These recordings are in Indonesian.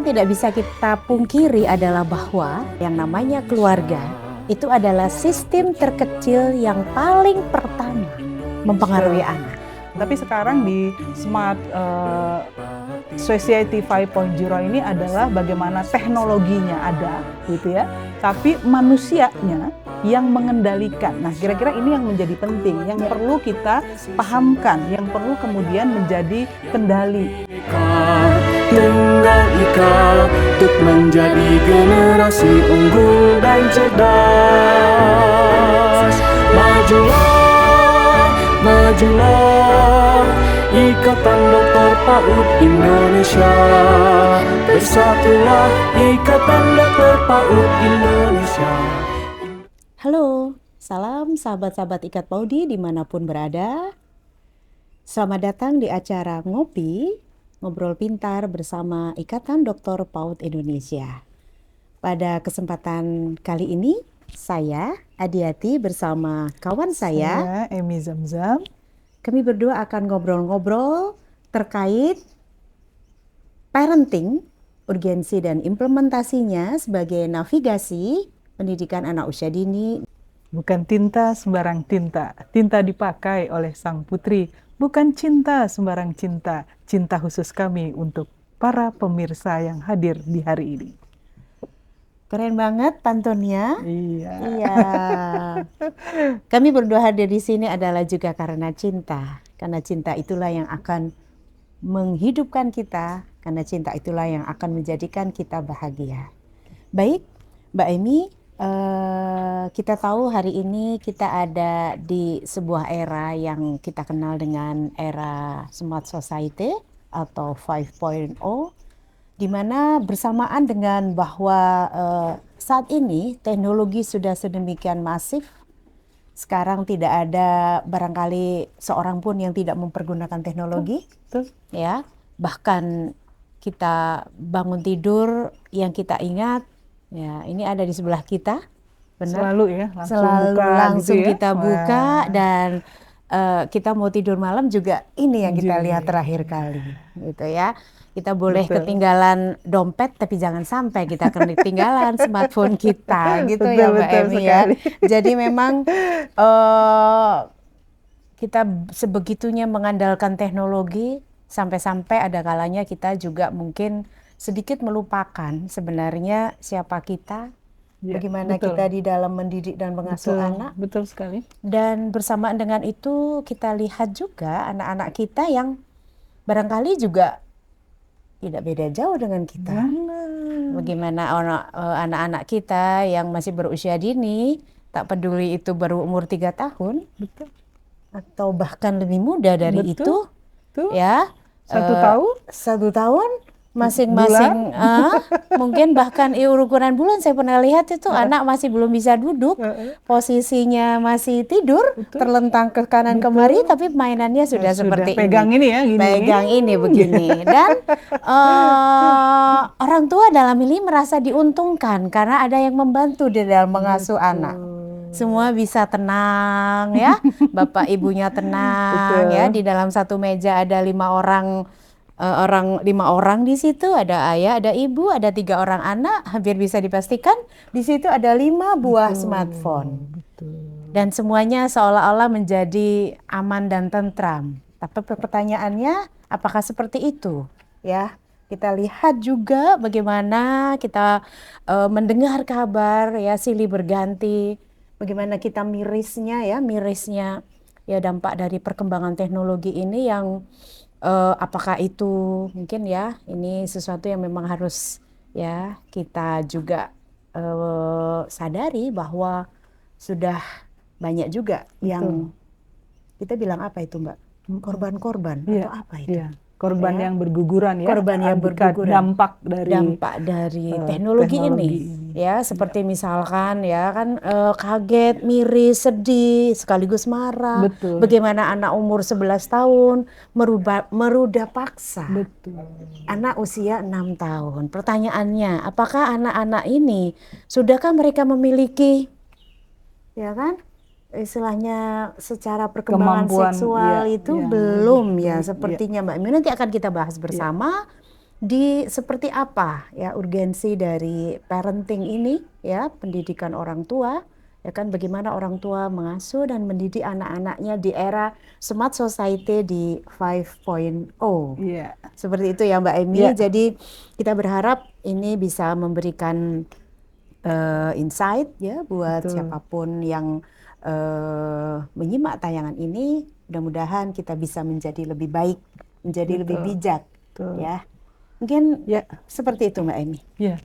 tidak bisa kita pungkiri adalah bahwa yang namanya keluarga itu adalah sistem terkecil yang paling pertama mempengaruhi anak. Tapi sekarang di Smart Society 5.0 ini adalah bagaimana teknologinya ada, gitu ya. Tapi manusianya yang mengendalikan. Nah, kira-kira ini yang menjadi penting, yang perlu kita pahamkan, yang perlu kemudian menjadi kendali. Tunggal Ika untuk menjadi generasi unggul dan cerdas. Majulah, majulah, Ikatan Dokter PAUD Indonesia. Bersatulah, Ikatan Dokter PAUD Indonesia. Halo, salam sahabat-sahabat Ikat Paudi dimanapun berada. Selamat datang di acara Ngobrol Pintar bersama Ikatan Dokter PAUD Indonesia. Pada kesempatan kali ini, saya Adiati bersama kawan saya Emi Zamzam. Kami berdua akan ngobrol-ngobrol terkait parenting, urgensi dan implementasinya sebagai navigasi pendidikan anak usia dini. Bukan tinta sembarang tinta, tinta dipakai oleh sang putri. Bukan cinta sembarang cinta, cinta khusus kami untuk para pemirsa yang hadir di hari ini. Keren banget pantunnya. Iya. Iya. Kami berdua hadir di sini adalah juga karena cinta. Karena cinta itulah yang akan menghidupkan kita. Karena cinta itulah yang akan menjadikan kita bahagia. Baik, Mbak Emi, kita tahu hari ini kita ada di sebuah era yang kita kenal dengan era Smart Society atau 5.0, di mana bersamaan dengan bahwa saat ini teknologi sudah sedemikian masif, sekarang tidak ada barangkali seorang pun yang tidak mempergunakan teknologi, ya. Bahkan kita bangun tidur yang kita ingat, ya ini ada di sebelah kita, benar? Selalu ya, langsung gitu ya? kita buka. Dan kita mau tidur malam juga ini yang kita lihat terakhir kali, gitu ya. Kita boleh ketinggalan dompet, tapi jangan sampai kita ketinggalan smartphone kita, gitu ya Mbak Emi ya. Jadi memang kita sebegitunya mengandalkan teknologi, sampai-sampai ada kalanya kita juga mungkin sedikit melupakan sebenarnya siapa kita, bagaimana kita di dalam mendidik dan mengasuh anak. Betul sekali. Dan bersamaan dengan itu kita lihat juga anak-anak kita yang barangkali juga tidak beda jauh dengan kita. Bagaimana anak-anak kita yang masih berusia dini, tak peduli itu baru umur 3 tahun, betul, atau bahkan lebih muda dari itu, ya, 1 tahun, 1 tahun, masing-masing mungkin bahkan ukuran bulan. Saya pernah lihat itu anak masih belum bisa duduk, posisinya masih tidur, terlentang ke kanan kemari, tapi mainannya sudah seperti pegang ini ya, gini. Pegang ini begini. Dan orang tua dalam ini merasa diuntungkan karena ada yang membantu di dalam mengasuh anak. Semua bisa tenang ya, bapak ibunya tenang ya, di dalam satu meja ada 5 orang di situ, ada ayah, ada ibu, ada 3 orang anak, hampir bisa dipastikan di situ ada 5 buah smartphone. Dan semuanya seolah-olah menjadi aman dan tentram. Tapi pertanyaannya, apakah seperti itu? Ya, kita lihat juga bagaimana kita mendengar kabar ya silih berganti, bagaimana kita mirisnya ya dampak dari perkembangan teknologi ini yang apakah itu mungkin ya ini sesuatu yang memang harus ya kita juga sadari bahwa sudah banyak juga yang kita bilang apa itu Mbak, korban-korban atau apa itu? Korban yang berguguran ya, korban yang berguguran, dampak dari teknologi ini ya, seperti misalkan ya kan kaget, miris, sedih, sekaligus marah. Betul. Bagaimana anak umur 11 tahun meruda paksa. Betul. Anak usia 6 tahun. Pertanyaannya, apakah anak-anak ini sudahkah mereka memiliki ya kan istilahnya secara perkembangan seksual itu belum ya sepertinya Mbak Emi. Nanti akan kita bahas bersama seperti apa ya urgensi dari parenting ini ya, pendidikan orang tua ya kan, bagaimana orang tua mengasuh dan mendidik anak-anaknya di era smart society di 5.0. Iya. Seperti itu ya Mbak Emi. Iya. Jadi kita berharap ini bisa memberikan insight ya buat Betul. siapapun yang menyimak tayangan ini. Mudah-mudahan kita bisa menjadi lebih baik, menjadi lebih Betul. bijak Betul. ya. Mungkin Ya. seperti itu Mbak Emi. Ya,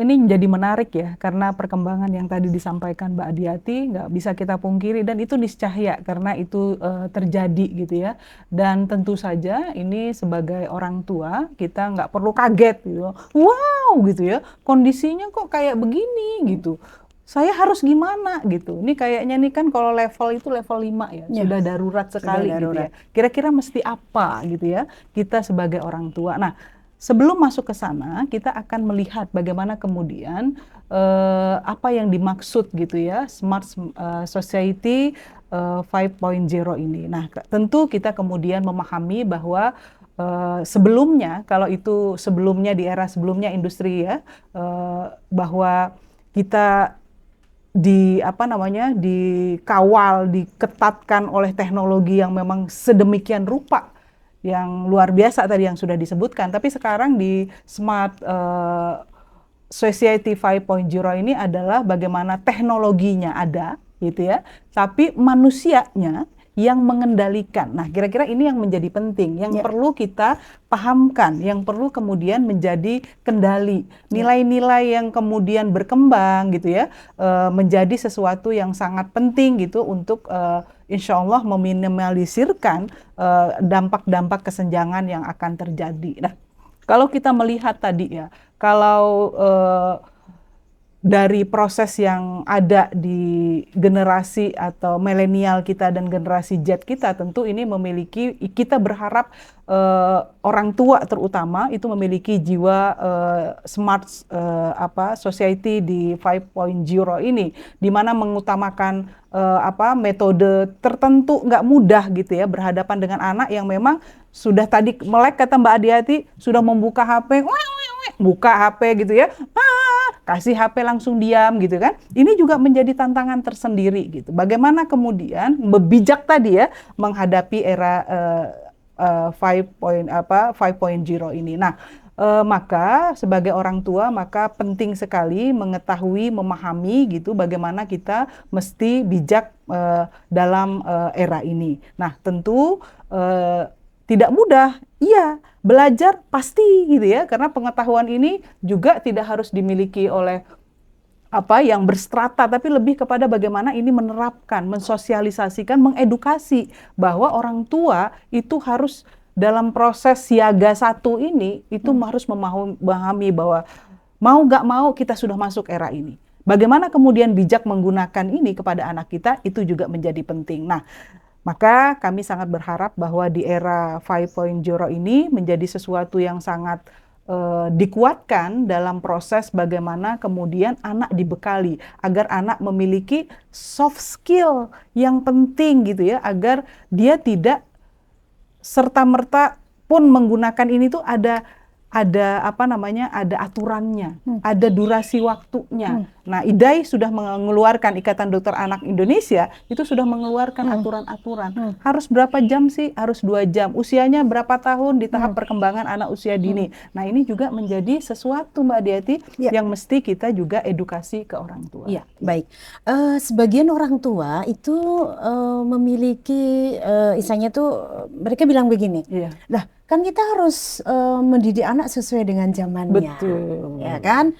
ini menjadi menarik ya, karena perkembangan yang tadi disampaikan Mbak Adiati nggak bisa kita pungkiri, dan itu niscaya karena itu terjadi gitu ya. Dan tentu saja ini sebagai orang tua kita nggak perlu kaget gitu, wow gitu ya, kondisinya kok kayak begini gitu. Saya harus gimana gitu. Ini kayaknya nih kan kalau level itu level 5 ya, Ya, sudah darurat sekali gitu darurat. ya. Kira-kira mesti apa gitu ya kita sebagai orang tua. Nah, sebelum masuk ke sana, kita akan melihat bagaimana kemudian apa yang dimaksud gitu ya, Smart Society 5.0 ini. Nah, tentu kita kemudian memahami bahwa sebelumnya, kalau itu sebelumnya di era sebelumnya industri ya, bahwa kita dikawal, diketatkan oleh teknologi yang memang sedemikian rupa, yang luar biasa tadi yang sudah disebutkan. Tapi sekarang di Smart Society 5.0 ini adalah bagaimana teknologinya ada gitu ya, tapi manusianya yang mengendalikan. Nah, kira-kira ini yang menjadi penting, yang perlu kita pahamkan, yang perlu kemudian menjadi kendali. Nilai-nilai yang kemudian berkembang gitu ya, menjadi sesuatu yang sangat penting gitu untuk insya Allah meminimalisirkan dampak-dampak kesenjangan yang akan terjadi. Nah, kalau kita melihat tadi ya, kalau dari proses yang ada di generasi atau milenial kita dan generasi Z kita, tentu ini memiliki, kita berharap orang tua terutama itu memiliki jiwa smart society di 5.0 ini, di mana mengutamakan metode tertentu, nggak mudah gitu ya berhadapan dengan anak yang memang sudah tadi melek, kata Mbak Adiati, sudah membuka HP, buka HP gitu ya, kasih HP langsung diam gitu kan. Ini juga menjadi tantangan tersendiri gitu. Bagaimana kemudian bijak tadi ya menghadapi era 5.0 ini. Nah, maka sebagai orang tua maka penting sekali mengetahui, memahami gitu bagaimana kita mesti bijak dalam era ini. Nah, tentu tidak mudah, iya, belajar pasti gitu ya, karena pengetahuan ini juga tidak harus dimiliki oleh yang berstrata, tapi lebih kepada bagaimana ini menerapkan, mensosialisasikan, mengedukasi bahwa orang tua itu harus dalam proses siaga satu ini, itu harus memahami bahwa mau gak mau kita sudah masuk era ini. Bagaimana kemudian bijak menggunakan ini kepada anak kita, itu juga menjadi penting. Nah, maka kami sangat berharap bahwa di era 5.0 ini menjadi sesuatu yang sangat dikuatkan dalam proses bagaimana kemudian anak dibekali, agar anak memiliki soft skill yang penting gitu ya, agar dia tidak serta-merta pun menggunakan ini tuh ada aturannya, ada durasi waktunya. Nah, IDAI sudah mengeluarkan, Ikatan Dokter Anak Indonesia itu sudah mengeluarkan aturan-aturan. Harus berapa jam sih? Harus 2 jam. Usianya berapa tahun di tahap perkembangan anak usia dini. Nah, ini juga menjadi sesuatu Mbak Diati yang mesti kita juga edukasi ke orang tua. Iya, baik. Sebagian orang tua itu memiliki istilahnya tuh mereka bilang begini. Lah, kan kita harus mendidik anak sesuai dengan zamannya. Betul. Ya kan?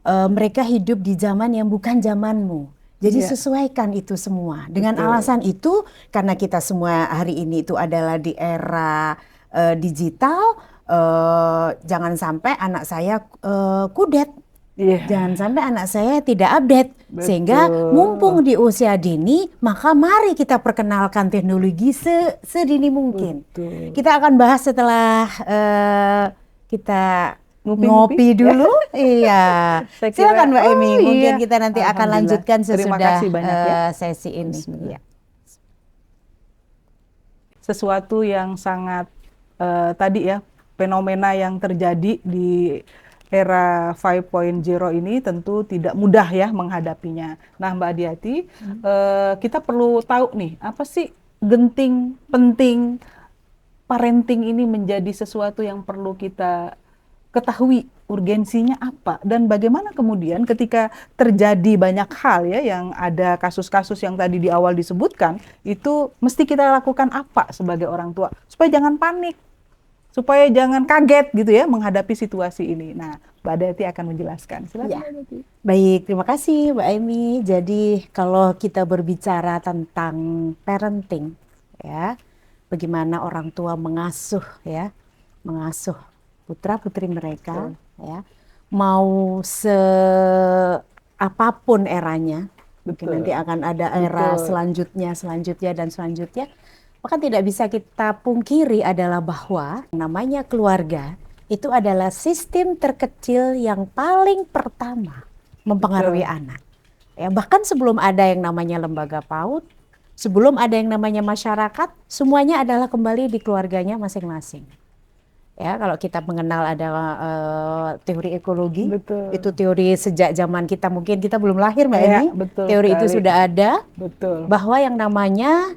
Mereka hidup di zaman yang bukan zamanmu. Jadi sesuaikan itu semua. Dengan alasan itu, karena kita semua hari ini itu adalah di era digital, jangan sampai anak saya kudet. Jangan sampai anak saya tidak update. Sehingga mumpung di usia dini, maka mari kita perkenalkan teknologi sedini mungkin. Kita akan bahas setelah kita ngopi dulu. Iya. Silakan Mbak Emi. Mungkin kita nanti akan lanjutkan sesudah sesi ini. Ya. Sesuatu yang sangat tadi ya, fenomena yang terjadi di era 5.0 ini tentu tidak mudah ya menghadapinya. Nah, Mbak Adiati, kita perlu tahu nih, apa sih genting, penting parenting ini menjadi sesuatu yang perlu kita ketahui, urgensinya apa, dan bagaimana kemudian ketika terjadi banyak hal ya, yang ada kasus-kasus yang tadi di awal disebutkan, itu mesti kita lakukan apa sebagai orang tua supaya jangan panik, supaya jangan kaget gitu ya menghadapi situasi ini. Nah, Mbak Adiati akan menjelaskan. Silakan, Ya. Mbak Adiati. Baik, terima kasih Mbak Emi. Jadi kalau kita berbicara tentang parenting, ya, bagaimana orang tua mengasuh putra-putri mereka, ya, mau apapun eranya, mungkin Betul. nanti akan ada era Betul. selanjutnya, maka tidak bisa kita pungkiri adalah bahwa namanya keluarga itu adalah sistem terkecil yang paling pertama mempengaruhi anak. Ya, bahkan sebelum ada yang namanya lembaga PAUD, sebelum ada yang namanya masyarakat, semuanya adalah kembali di keluarganya masing-masing. Ya, kalau kita mengenal ada teori ekologi, Betul. itu teori sejak zaman kita, mungkin kita belum lahir Mbak Ya, Eni, betul teori itu sekali. sudah ada. Betul. Bahwa yang namanya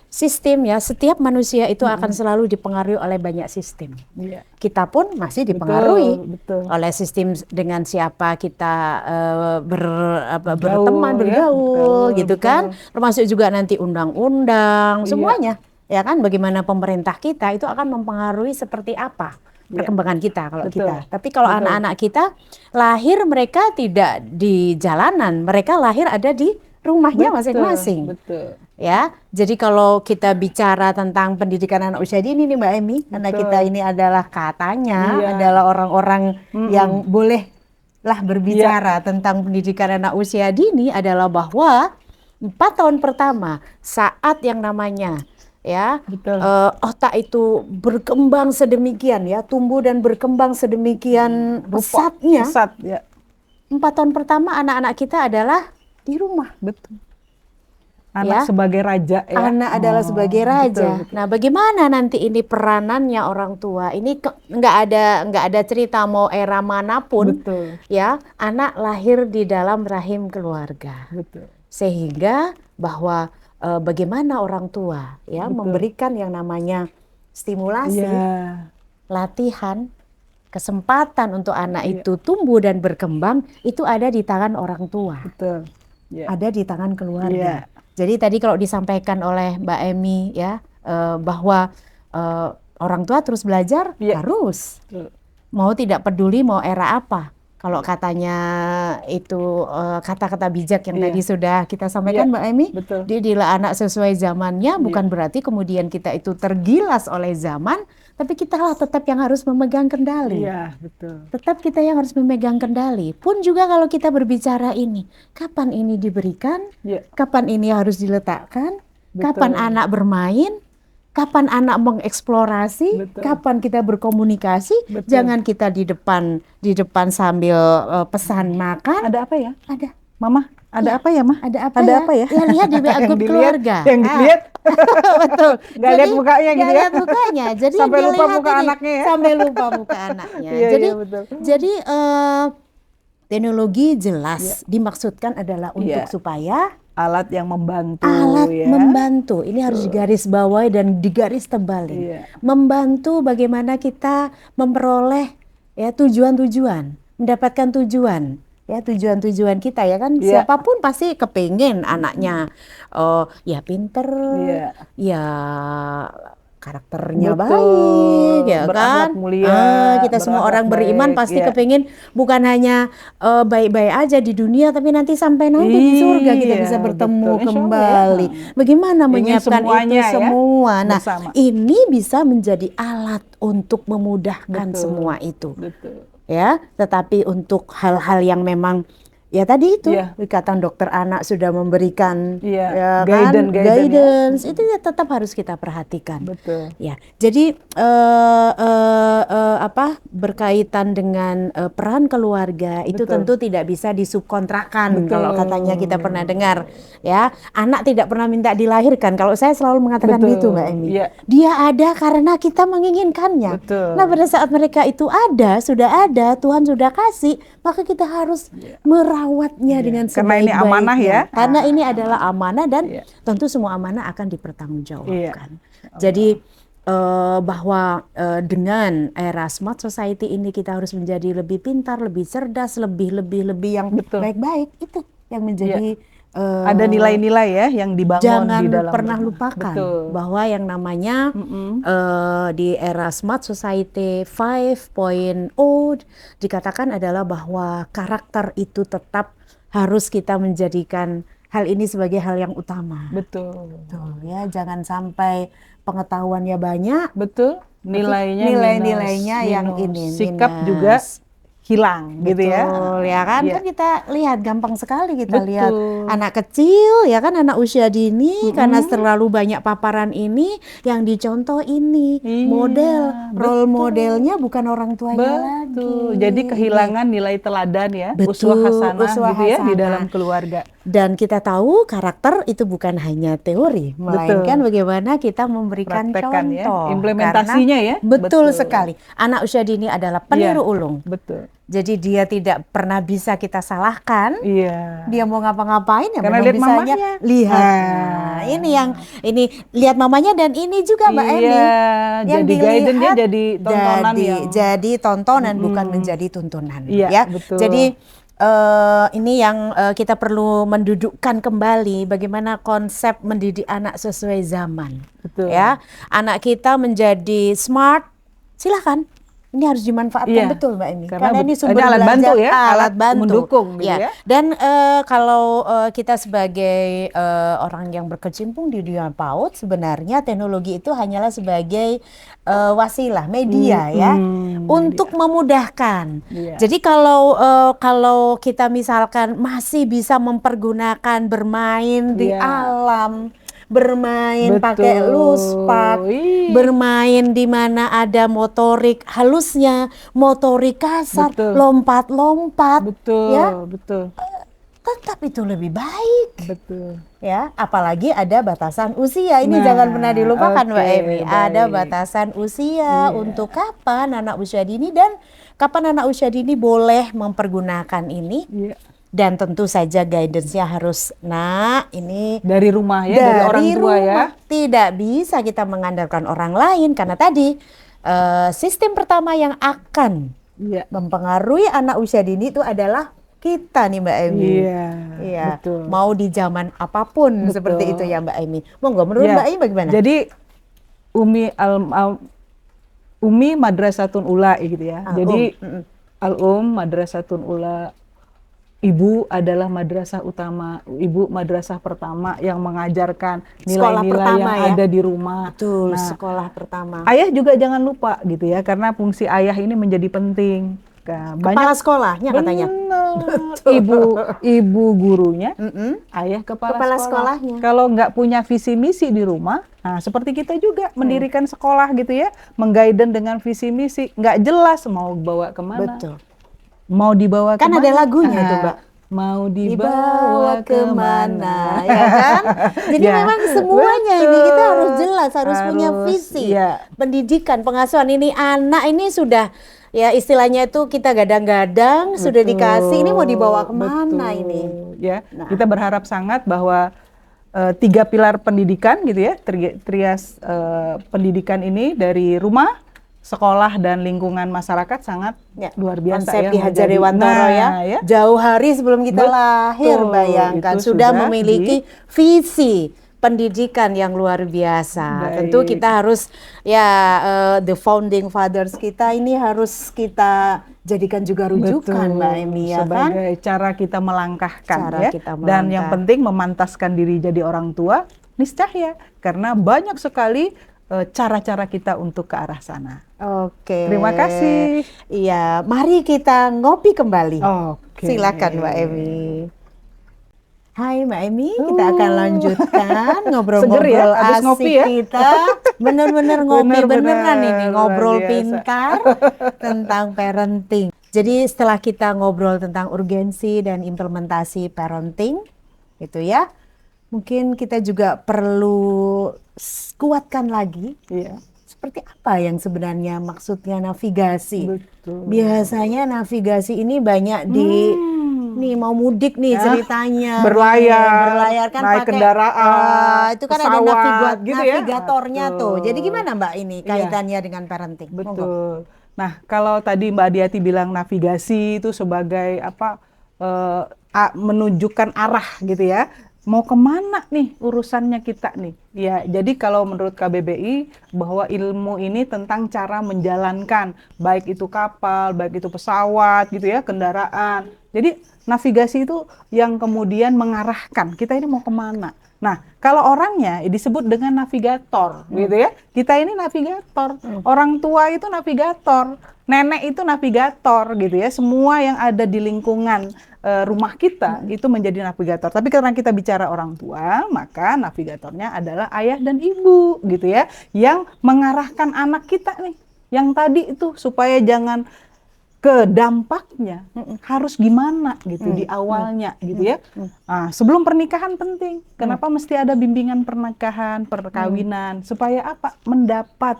sistem, ya, setiap manusia itu akan selalu dipengaruhi oleh banyak sistem. Iya. Kita pun masih dipengaruhi Betul. oleh sistem dengan siapa kita Bergaul, berteman, ya. bergaul, Betul, gitu betul. kan. Termasuk juga nanti undang-undang, Iya. semuanya. Ya kan, bagaimana pemerintah kita itu akan mempengaruhi seperti apa perkembangan kita kalau Betul. kita. Tapi kalau Betul. anak-anak kita lahir, mereka tidak di jalanan, mereka lahir ada di rumahnya masing-masing. Betul. Ya, jadi kalau kita bicara tentang pendidikan anak usia dini nih Mbak Emi, karena Betul. kita ini adalah katanya Iya. adalah orang-orang yang bolehlah berbicara tentang pendidikan anak usia dini, adalah bahwa 4 tahun pertama saat yang namanya Betul. otak itu berkembang sedemikian, ya, tumbuh dan berkembang sedemikian pesatnya. Pesat, ya. 4 tahun pertama anak-anak kita adalah di rumah. Betul. Anak Ya. sebagai raja ya. Anak adalah sebagai raja. Betul. Nah, bagaimana nanti ini peranannya orang tua? Ini nggak ada cerita mau era manapun, Betul. ya, anak lahir di dalam rahim keluarga. Betul. Sehingga bahwa bagaimana orang tua, ya, Betul. memberikan yang namanya stimulasi, Iya. latihan, kesempatan untuk anak Iya. itu tumbuh dan berkembang, itu ada di tangan orang tua. Betul. Ya. Ada di tangan keluarga. Iya. Jadi tadi kalau disampaikan oleh Mbak Emi, ya, bahwa orang tua terus belajar, Iya. harus. Betul. Mau tidak peduli mau era apa. Kalau katanya itu kata-kata bijak yang Iya. tadi sudah kita sampaikan, Iya. Mbak Emi, Betul. didilah anak sesuai zamannya, Iya. bukan berarti kemudian kita itu tergilas oleh zaman, tapi kita lah tetap yang harus memegang kendali. Iya, betul. Tetap kita yang harus memegang kendali. Pun juga kalau kita berbicara ini, kapan ini diberikan, Iya. kapan ini harus diletakkan, Betul. kapan anak bermain, kapan anak mengeksplorasi, Betul. kapan kita berkomunikasi. Betul. Jangan kita di depan sambil pesan makan. Ada apa ya? Ada Mama, ada Ya. apa ya, Mah? ada apa Ada ya? apa ya? Ya, lihat di WA Yang grup dilihat, keluarga. yang dilihat. Betul. Nggak lihat mukanya gitu nggak ya? lihat mukanya. Jadi Sampai yang lupa dilihat muka ini, anaknya ya? Sampai lupa muka anaknya. Iya, Jadi iya, betul. jadi teknologi jelas dimaksudkan adalah untuk Iya. supaya Alat yang membantu alat ya. membantu. Ini harus digaris bawahi dan digaris tebalin. Iya. Membantu bagaimana kita memperoleh, ya, tujuan-tujuan, mendapatkan tujuan. Ya, tujuan-tujuan kita, ya kan, Iya. siapapun pasti kepingin anaknya ya pinter, Iya. ya karakternya Betul. baik, ya Berakhlak kan. mulia, Kita semua berakhlak orang beriman baik, pasti iya. kepingin bukan hanya baik-baik aja di dunia, tapi nanti sampai nanti di surga kita Iya, bisa bertemu betul. Insya Allah, kembali. ya. Bagaimana Ingin menyiapkan semuanya, itu ya, semua? Nah, bersama. ini bisa menjadi alat untuk memudahkan Betul. semua itu. Betul. Ya, tetapi untuk hal-hal yang memang ya tadi itu Iya. ikatan dokter anak sudah memberikan Iya, ya kan, guidance ya. itu ya tetap harus kita perhatikan. Betul. Ya, jadi berkaitan dengan peran keluarga itu Betul. tentu tidak bisa disubkontrakkan. Betul. Kalau katanya kita pernah dengar, ya anak tidak pernah minta dilahirkan. Kalau saya selalu mengatakan Betul. gitu, Mbak Emi. Iya. Dia ada karena kita menginginkannya. Betul. Nah, pada saat mereka itu sudah ada, Tuhan sudah kasih, maka kita harus merawatnya dengan Karena ini sebaik-baiknya. amanah ya. Karena ini adalah amanah dan Iya. tentu semua amanah akan dipertanggungjawabkan. Iya. Jadi bahwa dengan era smart society ini kita harus menjadi lebih pintar, lebih cerdas, lebih yang Betul. baik-baik, itu yang menjadi Ada nilai-nilai ya yang dibangun jangan di dalam pernah rumah. lupakan Betul. bahwa yang namanya di era smart society 5.0 dikatakan adalah bahwa karakter itu tetap harus kita menjadikan hal ini sebagai hal yang utama. Betul. Betul, ya, jangan sampai pengetahuannya banyak, Betul. Nilainya nilai-nilainya minus. yang ini Sikap minus. juga hilang gitu ya. Betul, ya kan? Iya. Kan kita lihat gampang sekali kita Betul. lihat anak kecil ya kan, anak usia dini karena terlalu banyak paparan ini yang dicontoh ini Iya, model role betul. modelnya bukan orang tuanya Betul. lagi. Jadi kehilangan nilai teladan ya, Betul, uswah hasanah uswah gitu ya di hasanah. dalam keluarga. Dan kita tahu karakter itu bukan hanya teori, melainkan bagaimana kita memberikan Praktekan ya, contoh. implementasinya Karena ya. Betul sekali. Anak usia dini adalah peniru Iya. ulung. Betul. Jadi dia tidak pernah bisa kita salahkan. Iya. Dia mau ngapa-ngapain ya Karena memang lihat bisanya mamanya. lihat. Nah. Ini lihat mamanya dan ini juga Mbak Emi. Iya, Yang jadi guidance-nya dilihat jadi tontonan yang jadi tontonan bukan menjadi tuntunan. Iya, ya. betul. Jadi ini yang kita perlu mendudukkan kembali bagaimana konsep mendidik anak sesuai zaman. Betul. Ya, anak kita menjadi smart, silakan. Ini harus dimanfaatkan Iya, betul Mbak Emi. karena ini ini sumber alat belajar, bantu ya, alat bantu mendukung gitu ya. Dan kalau kita sebagai orang yang berkecimpung di dunia PAUD, sebenarnya teknologi itu hanyalah sebagai wasilah media ya untuk memudahkan. Iya. Jadi kalau kita misalkan masih bisa mempergunakan bermain di Iya. alam, bermain Betul. pakai luspak, Ih. bermain di mana ada motorik halusnya, motorik kasar, Betul. lompat-lompat, Betul, ya betul. tetap itu lebih baik. Betul. Ya, apalagi ada batasan usia. Ini Nah, jangan pernah dilupakan Mbak oke, Emi. Ada baik. batasan usia Iya. untuk kapan anak usia dini dan kapan anak usia dini boleh mempergunakan ini. Iya. Dan tentu saja guidance-nya harus, ini Dari rumah ya, dari orang tua ya. rumah. Tidak bisa kita mengandalkan orang lain karena tadi sistem pertama yang akan Iya. mempengaruhi anak usia dini itu adalah kita nih Mbak Emi. Iya. Iya. Betul. Mau di zaman apapun Betul. seperti itu ya Mbak Emi. Monggo menurut Ya, Mbak Emi bagaimana? Jadi Umi Madrasatun Ula gitu ya. Jadi Madrasatun Ula, ibu adalah madrasah utama, ibu madrasah pertama yang mengajarkan Sekolah nilai-nilai pertama yang ya. ada di rumah. Betul, Nah, sekolah pertama. ayah juga jangan lupa gitu ya, karena fungsi ayah ini menjadi penting. Nah, Kepala sekolahnya katanya. Bener. Ibu gurunya, Mm-mm. ayah kepala Kepala sekolah. sekolahnya. Kalau nggak punya visi misi di rumah, nah seperti kita juga mendirikan sekolah gitu ya, mengguiden dengan visi misi, nggak jelas mau bawa kemana, Betul. mau dibawa Kan kemana. ada lagunya itu, Mbak. Mau dibawa Dibawa kemana, ya kan? Jadi Ya, memang semuanya ini kita harus jelas, harus punya Harus, visi. iya. Pendidikan, pengasuhan ini anak ini sudah, ya istilahnya itu kita gadang-gadang, sudah Betul, dikasih, ini mau dibawa kemana betul. ini? Ya, Nah. kita berharap sangat bahwa 3 pilar pendidikan gitu ya, trias pendidikan ini dari rumah, sekolah dan lingkungan masyarakat sangat Ya, luar biasa konsep ya. Ki Hajar menjadi- Dewantara ya. Jauh hari sebelum kita Betul, lahir, bayangkan itu sudah sudah memiliki visi pendidikan yang luar biasa. Baik. Tentu kita harus the founding fathers kita ini harus kita jadikan juga rujukan Mbak Emi ya kan? sebagai cara kita melangkahkan Cara ya. kita Dan yang melangkah. penting memantaskan diri jadi orang tua niscaya karena banyak sekali cara-cara kita untuk ke arah sana. Oke. Terima kasih. Iya, mari kita ngopi kembali. Oke. Oke. Silakan Mbak Emi. Hai Mbak Emi, kita akan lanjutkan ngobrol-ngobrol Seger ya, habis asik ngopi ya. kita. Bener-bener ngopi Bener-bener, beneran ini, ngobrol luar biasa. pintar tentang parenting. Jadi setelah kita ngobrol tentang urgensi dan implementasi parenting, gitu ya, mungkin kita juga perlu kuatkan lagi. Iya, Seperti apa yang sebenarnya maksudnya navigasi? betul. Biasanya navigasi ini banyak di nih mau mudik nih Ya, ceritanya berlayar, kan naik pakai kendaraan, itu kan ada pesawat gitu ya. navigatornya tuh. Jadi Betul. gimana Mbak ini Iya. kaitannya dengan parenting? Monggo. Betul. Nah, kalau tadi Mbak Diati bilang navigasi itu sebagai apa menunjukkan arah gitu ya. Mau kemana nih urusannya kita nih? Ya, jadi kalau menurut KBBI bahwa ilmu ini tentang cara menjalankan baik itu kapal, baik itu pesawat gitu ya, kendaraan. Jadi navigasi itu yang kemudian mengarahkan kita ini mau kemana. Nah, kalau orangnya disebut dengan navigator gitu ya. Kita ini navigator. Orang tua itu navigator. Nenek itu navigator gitu ya. Semua yang ada di lingkungan rumah kita itu menjadi navigator. Tapi karena kita bicara orang tua, maka navigatornya adalah ayah dan ibu gitu ya, yang mengarahkan anak kita nih. Yang tadi itu supaya jangan ke dampaknya harus gimana gitu di awalnya gitu ya. Nah, sebelum pernikahan penting. Kenapa mesti ada bimbingan pernikahan, perkawinan supaya apa? Mendapat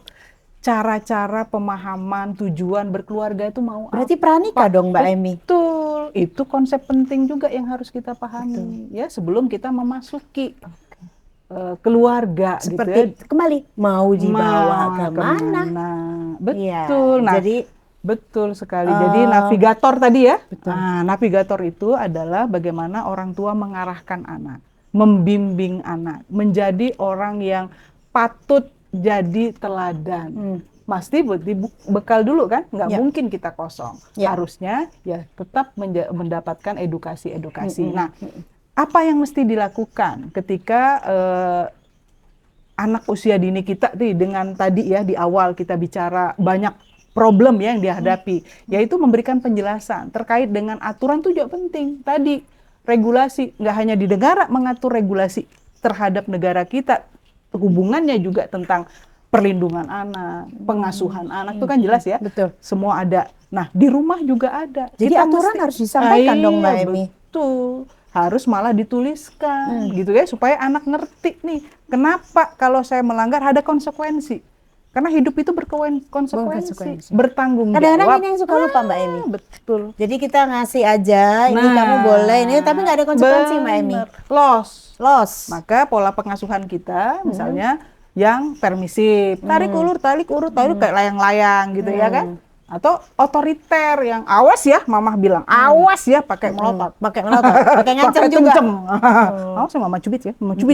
cara-cara pemahaman tujuan berkeluarga itu mau Berarti pranikah dong Mbak Emi? Betul, itu konsep penting juga yang harus kita pahami ya sebelum kita memasuki keluarga Seperti gitu ya. kembali mau dibawa kemana? Kemana. Iya, Betul. Nah, jadi betul sekali. Jadi navigator tadi ya. Betul. Nah, navigator itu adalah bagaimana orang tua mengarahkan anak, membimbing anak, menjadi orang yang patut jadi teladan. Pasti bekal dulu kan, nggak Ya. mungkin kita kosong. Ya. Harusnya ya tetap mendapatkan edukasi-edukasi. Nah, apa yang mesti dilakukan ketika anak usia dini kita dengan tadi ya di awal kita bicara banyak problem ya yang dihadapi, yaitu memberikan penjelasan terkait dengan aturan itu juga penting. Tadi regulasi, nggak hanya di negara mengatur regulasi terhadap negara kita, hubungannya juga tentang perlindungan anak, pengasuhan anak itu kan jelas ya. Betul. Semua ada. Nah, di rumah juga ada. Jadi aturan harus disampaikan dong Mbak Emi. Betul. Harus malah dituliskan gitu ya supaya anak ngerti nih. Kenapa kalau saya melanggar ada konsekuensi? Karena hidup itu berkonsekuensi, bertanggung jawab. Kadang-kadang ini yang suka lupa Mbak Emi. Betul. Jadi kita ngasih aja, ini kamu boleh, ini tapi nggak ada konsekuensi Mbak Emi. Loss. Maka pola pengasuhan kita misalnya yang permisif, tarik ulur kayak layang-layang gitu ya kan? Atau otoriter yang awas ya, mamah bilang awas ya pakai melotot, pakai ngancam pakai juga. Awas ya mama cubit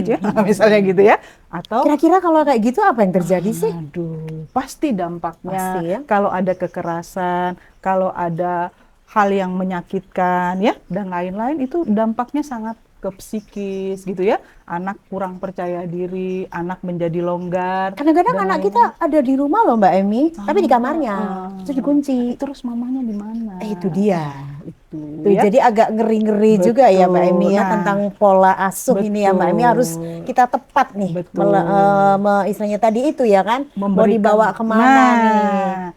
ya, misalnya gitu ya. Atau Kira-kira kalau kayak gitu apa yang terjadi sih? aduh, pasti dampaknya Pasti ya. kalau ada kekerasan, kalau ada hal yang menyakitkan ya dan lain-lain itu dampaknya sangat ke psikis gitu ya. Anak kurang percaya diri, anak menjadi longgar. Kadang-kadang dan anak lain-lain. kita ada di rumah loh Mbak Emi, tapi di kamarnya, terus dikunci. Terus mamanya di mana? Itu dia. Itu Tuh, ya. jadi agak ngeri-ngeri juga ya Mbak Emi ya Nah, tentang pola asuh ini ya Mbak Emi, harus kita tepat nih. Betul. Istilahnya tadi itu ya kan, mau Memberikan- dibawa kemana Nah. nih.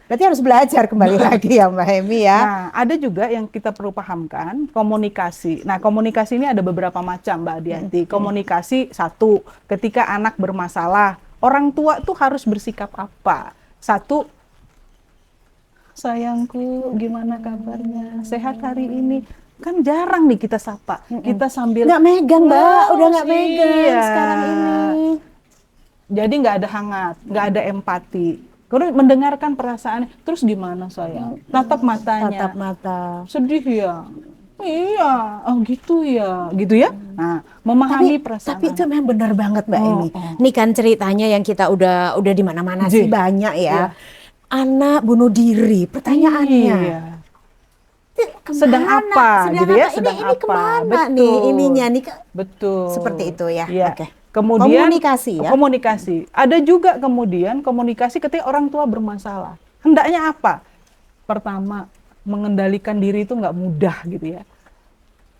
Berarti harus belajar kembali lagi ya Mbak Emi ya. Nah, ada juga yang kita perlu pahamkan, komunikasi. Nah, komunikasi ini ada beberapa macam, Mbak Dianti. Komunikasi satu, ketika anak bermasalah, orang tua tuh harus bersikap apa? Satu, sayangku, gimana kabarnya? Sehat hari ini? Kan jarang nih kita sapa. Kita sambil Nggak megang Mbak, udah nggak iya. megang sekarang ini. Jadi nggak ada hangat, nggak ada empati. Terus mendengarkan perasaan, terus gimana sayang? Tatap matanya. Tatap mata. Sedih ya? Iya, oh gitu ya, Nah, memahami perasaan. Tapi itu memang benar banget Mbak Oh, Emi. oh. Ini kan ceritanya yang kita udah di mana-mana sih Ji. banyak ya. Iya. Anak bunuh diri, pertanyaannya. Iya. Kemana? Sedang apa, gitu ya? Ini Sedang apa? kemana nih Betul. ininya nih? Betul. Seperti itu ya. Iya. Oke. Kemudian Komunikasi ya. Komunikasi. Ada juga kemudian komunikasi ketika orang tua bermasalah. Hendaknya apa? Pertama, mengendalikan diri itu nggak mudah gitu ya.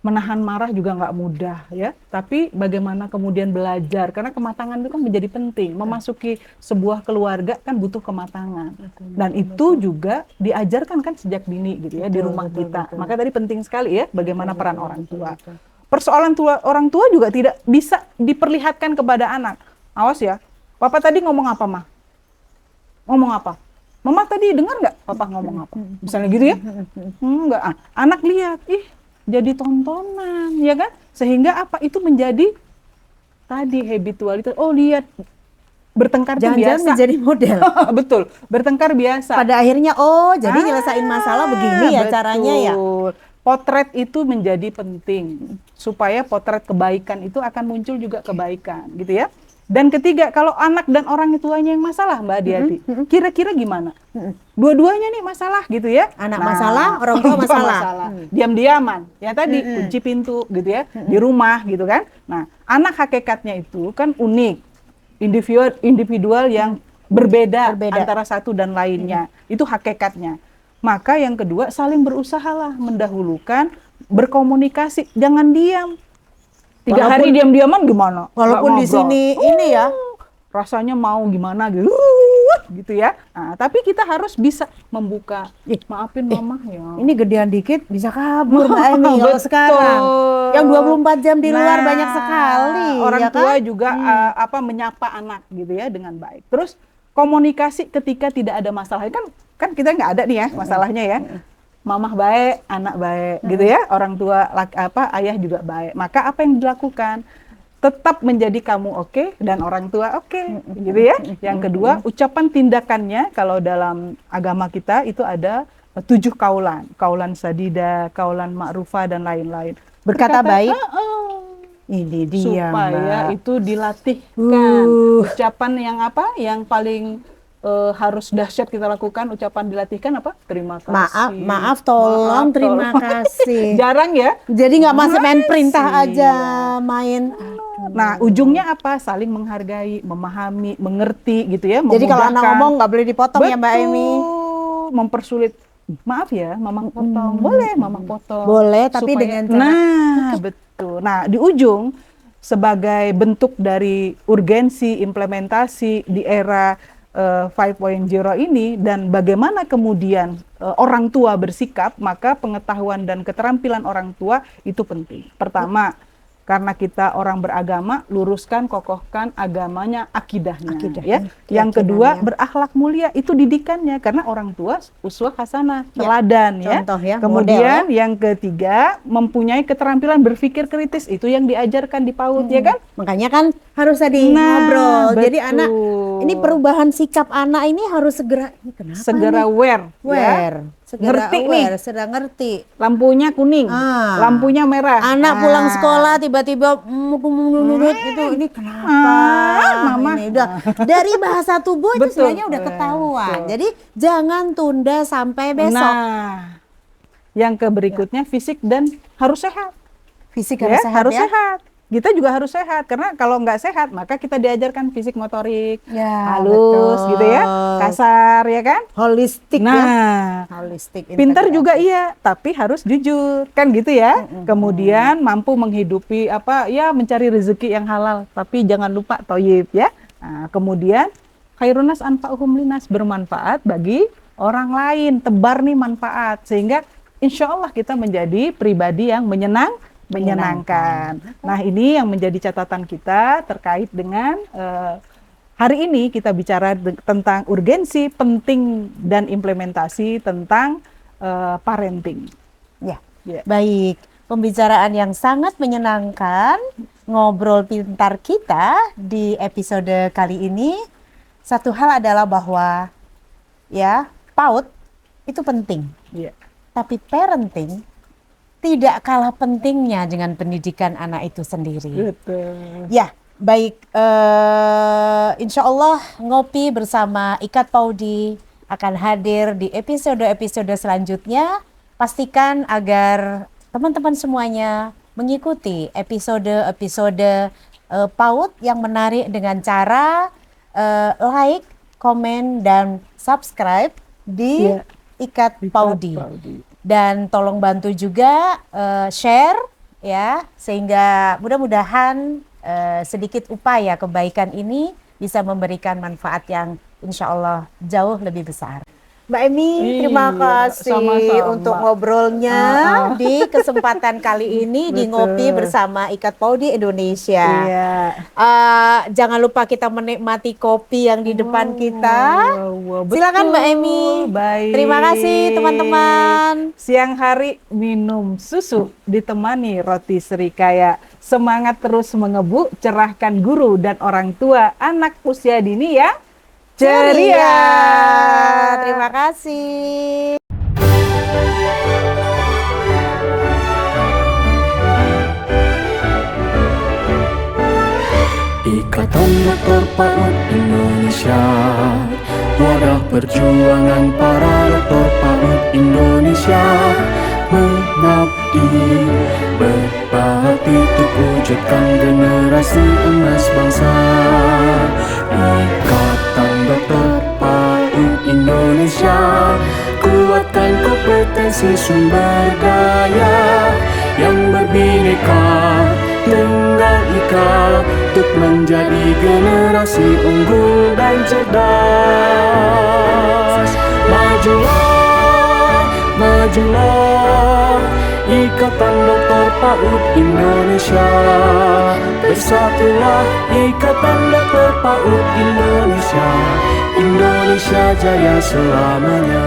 menahan marah juga nggak mudah ya. Tapi bagaimana kemudian belajar, karena kematangan itu kan menjadi penting. Memasuki sebuah keluarga kan butuh kematangan. Dan itu juga diajarkan kan sejak dini gitu ya di rumah kita. Maka tadi penting sekali ya bagaimana peran orang tua. Persoalan orang tua juga tidak bisa diperlihatkan kepada anak. Awas ya, Papa tadi ngomong apa, Ma? Ngomong apa? Mama tadi dengar nggak Papa ngomong apa? Misalnya gitu ya? Enggak. Anak lihat, ih jadi tontonan, ya kan? Sehingga apa? Itu menjadi tadi habitualitas. Oh lihat, bertengkar itu Jangan-jangan biasa. menjadi model. Betul, bertengkar biasa. Pada akhirnya, jadi nyelesain masalah begini ya betul. caranya ya. Potret itu menjadi penting supaya potret kebaikan itu akan muncul juga kebaikan, gitu ya. Dan ketiga, kalau anak dan orang tuanya yang masalah, Mbak Adiati, kira-kira gimana? Dua-duanya nih masalah gitu ya. Anak masalah, orang tua masalah. Diam-diaman, ya tadi kunci pintu gitu ya, di rumah gitu kan. Nah, anak hakikatnya itu kan unik, individual yang berbeda antara satu dan lainnya. Itu hakikatnya. Maka yang kedua, saling berusahalah mendahulukan, berkomunikasi, jangan diam. 3 hari diam-diaman gimana? Walaupun di sini ini ya rasanya mau gimana gitu ya. Nah, tapi kita harus bisa membuka. Maafin mama ya. Ini gedean dikit bisa kabur Mbak Emi kalau sekarang. Yang 24 jam di luar banyak sekali. Orang ya tua kan? juga menyapa anak gitu ya dengan baik. Terus komunikasi ketika tidak ada masalah. Kan kita nggak ada nih ya masalahnya ya. Mamah baik, anak baik, gitu ya. Orang tua, ayah juga baik. Maka apa yang dilakukan? Tetap menjadi kamu oke dan orang tua oke, gitu ya. Yang kedua, ucapan tindakannya kalau dalam agama kita itu ada 7 kaulan. Kaulan sadida, kaulan ma'rufah dan lain-lain. Berkata baik. Ini dia supaya Mbak. itu dilatihkan. Ucapan yang apa? Yang paling harus dahsyat kita lakukan, ucapan dilatihkan apa? Terima kasih. Maaf, tolong, terima kasih. Jarang ya. Jadi nggak masih main perintah aja, main. Nah, ujungnya apa? Saling menghargai, memahami, mengerti gitu ya. Jadi kalau anak ngomong nggak boleh dipotong ya Mbak Emi. Mempersulit. Maaf ya, mama potong. Boleh, mama potong. Boleh, tapi dengan cara. Betul. Nah, di ujung sebagai bentuk dari urgensi implementasi di era 5.0 ini dan bagaimana kemudian orang tua bersikap, maka pengetahuan dan keterampilan orang tua itu penting. Pertama, karena kita orang beragama, luruskan, kokohkan agamanya, akidahnya. Ya. Yang kedua, berakhlak mulia, itu didikannya. Karena orang tua uswah hasanah, teladan. Contoh, ya. Kemudian model, yang ketiga, mempunyai keterampilan berpikir kritis. Itu yang diajarkan di PAUD, ya kan? Makanya kan harus tadi ngobrol. Jadi betul. anak, ini perubahan sikap anak ini harus segera, ini kenapa segera nih? aware. Segera Ngerti aware, nih. sedang ngerti. Lampunya kuning, lampunya merah. Anak pulang sekolah tiba-tiba gitu, ini kenapa? Mama. Ini udah dari bahasa tubuh itu sebenarnya udah ketahuan. Jadi jangan tunda sampai besok. Nah, yang berikutnya fisik dan harus sehat. Fisik Ya, harus sehat ya. sehat. Kita juga harus sehat karena kalau nggak sehat maka kita diajarkan fisik motorik halus betul. gitu ya, kasar ya kan, Holistik ya. nah Holistik. pintar juga iya, tapi harus jujur kan gitu ya. Kemudian mampu menghidupi mencari rezeki yang halal, tapi jangan lupa thayyib ya. Nah, kemudian khairunas anfa'uhum linas, bermanfaat bagi orang lain, tebar nih manfaat sehingga insya Allah kita menjadi pribadi yang menyenangkan. Nah, ini yang menjadi catatan kita terkait dengan hari ini kita bicara tentang urgensi, penting dan implementasi tentang parenting. Ya. Baik, pembicaraan yang sangat menyenangkan, ngobrol pintar kita di episode kali ini. Satu hal adalah bahwa ya, PAUD itu penting. Tapi parenting tidak kalah pentingnya dengan pendidikan anak itu sendiri. Betul. Ya, baik. Insya Allah Ngopi bersama IKAD Paudi akan hadir di episode-episode selanjutnya. Pastikan agar teman-teman semuanya mengikuti episode-episode PAUD yang menarik dengan cara like, komen, dan subscribe di IKAD Paudi. Dan tolong bantu juga share ya, sehingga mudah-mudahan sedikit upaya kebaikan ini bisa memberikan manfaat yang insya Allah jauh lebih besar. Mbak Emi, terima Iya, kasih sama-sama. untuk ngobrolnya di kesempatan kali ini di Betul. Ngopi bersama Ikat Paudi Indonesia. Iya. Jangan lupa kita menikmati kopi yang di depan kita. Silakan Mbak Emi. Baik. Terima kasih teman-teman. Siang hari minum susu ditemani roti serikaya. Semangat terus mengebu, cerahkan guru dan orang tua anak usia dini ya. Ceria. Terima kasih. Ikatan Dokter PAUD Indonesia, wadah perjuangan para dokter PAUD Indonesia, mengabdi berbahati untuk wujudkan generasi emas bangsa. Ikatan Dokter PAUD Indonesia, kuatkan kompetensi sumber daya yang berbineka tunggal ika untuk menjadi generasi unggul dan cerdas. Majulah, majulah, Ikatan Dokter PAUD Indonesia. Bersatulah Ikatan Dokter PAUD Indonesia. Indonesia jaya selamanya.